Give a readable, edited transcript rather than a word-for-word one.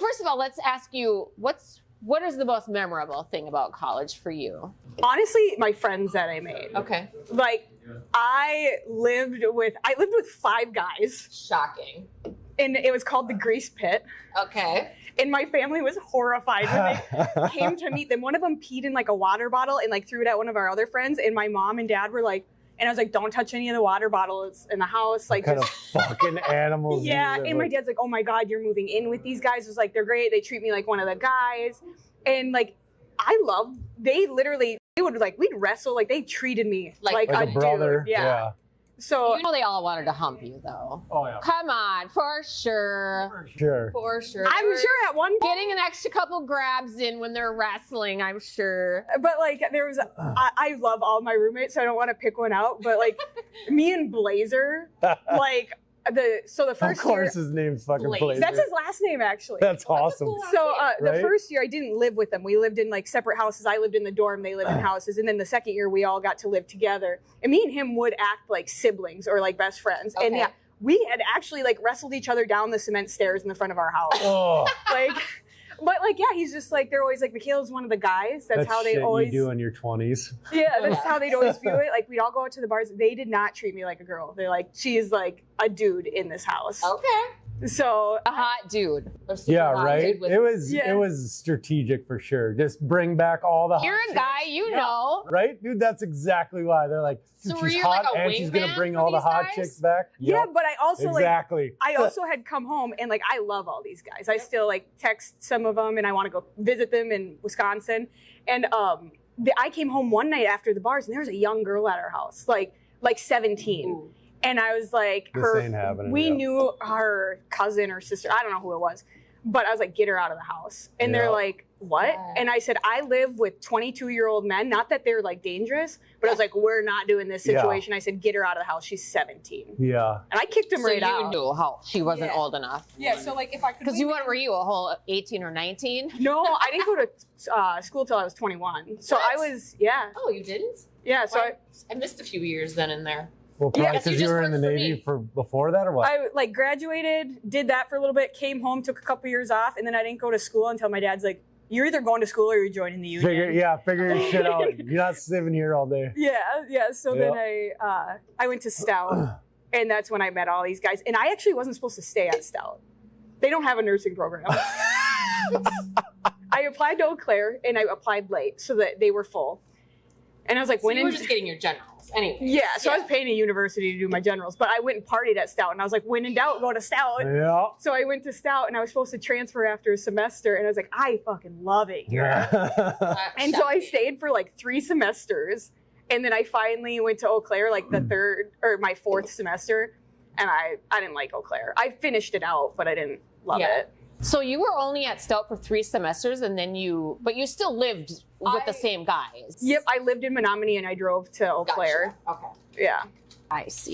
first of all, let's ask you, what is the most memorable thing about college for you? Honestly, my friends that I made. Okay. Like, I lived with 5 guys. Shocking. And it was called the Grease Pit. Okay. And my family was horrified when they came to meet them. One of them peed in like a water bottle and like threw it at one of our other friends. And my mom and dad were like, and I was like, don't touch any of the water bottles in the house. Like, what kind of fucking animals. Yeah. And my dad's like, oh my God, you're moving in with these guys. It was like, they're great. They treat me like one of the guys. And like, they would like, we'd wrestle. Like they treated me like a brother. dude. Yeah. So you know they all wanted to hump you though. Oh yeah. Come on, for sure. For sure. I'm sure at one point. Getting an extra couple grabs in when they're wrestling, I'm sure. But like there was, I love all my roommates, so I don't want to pick one out. But like me and Blazer, like the first year. Of course, his name's fucking Blazer. That's his last name, actually. That's awesome. So the first year I didn't live with them. We lived in like separate houses. I lived in the dorm. They lived in houses. And then the second year we all got to live together. And me and him would act like siblings or like best friends. Okay. And yeah, we had actually like wrestled each other down the cement stairs in the front of our house. Oh. But like, yeah, he's just like, they're always like, Mikhail's one of the guys. That's how they shit always you do in your 20s. Yeah, that's how they'd always view it. Like we'd all go out to the bars. They did not treat me like a girl. They're like, she is like a dude in this house. Okay. So a hot dude. Yeah, right. It was strategic for sure. Just bring back all the. You're a guy, you know. Right, dude. That's exactly why they're like. So she's were you hot like a and she's gonna wingman bring for all the these hot guys? chicks back. Yeah, Yep. but I also exactly. I also had come home and like I love all these guys. I still like text some of them and I want to go visit them in Wisconsin. And I came home one night after the bars and there was a young girl at our house, like 17. Ooh. And I was like, ain't happening, we yeah. knew her cousin or sister. I don't know who it was. But I was like, get her out of the house. And they're like, what? Yeah. And I said, I live with 22-year-old men. Not that they're like dangerous, but I was like, we're not doing this situation. I said, get her out of the house. She's 17. Yeah. And I kicked him right out. You knew how she wasn't old enough. Yeah, so like if I could. Because were you a whole 18 or 19? No, I didn't go to school till I was 21. So What? I was, yeah. Oh, you didn't? Yeah, so I missed a few years then in there. Well, probably Yes, you because you just were in the worked for Navy me. for before that, or what? I like graduated, did that for a little bit, came home, took a couple years off, and then I didn't go to school until my dad's like, you're either going to school or you're joining the union. Figure your shit out. You're not sitting here all day. Yeah. So then I went to Stout, and that's when I met all these guys. And I actually wasn't supposed to stay at Stout. They don't have a nursing program. I applied to Eau Claire, and I applied late so that they were full. And I was like, So you were just getting your generals anyway. Yeah, so I was paying a university to do my generals, but I went and partied at Stout, and I was like, when in doubt, go to Stout. Yeah. So I went to Stout, and I was supposed to transfer after a semester, and I was like, I fucking love it here. And so I stayed for like 3 semesters, and then I finally went to Eau Claire like my 4th semester, and I didn't like Eau Claire. I finished it out, but I didn't love it. So you were only at Stout for 3 semesters, and then but you still lived with the same guys. Yep, I lived in Menominee, and I drove to Eau Claire. Okay. Yeah. I see.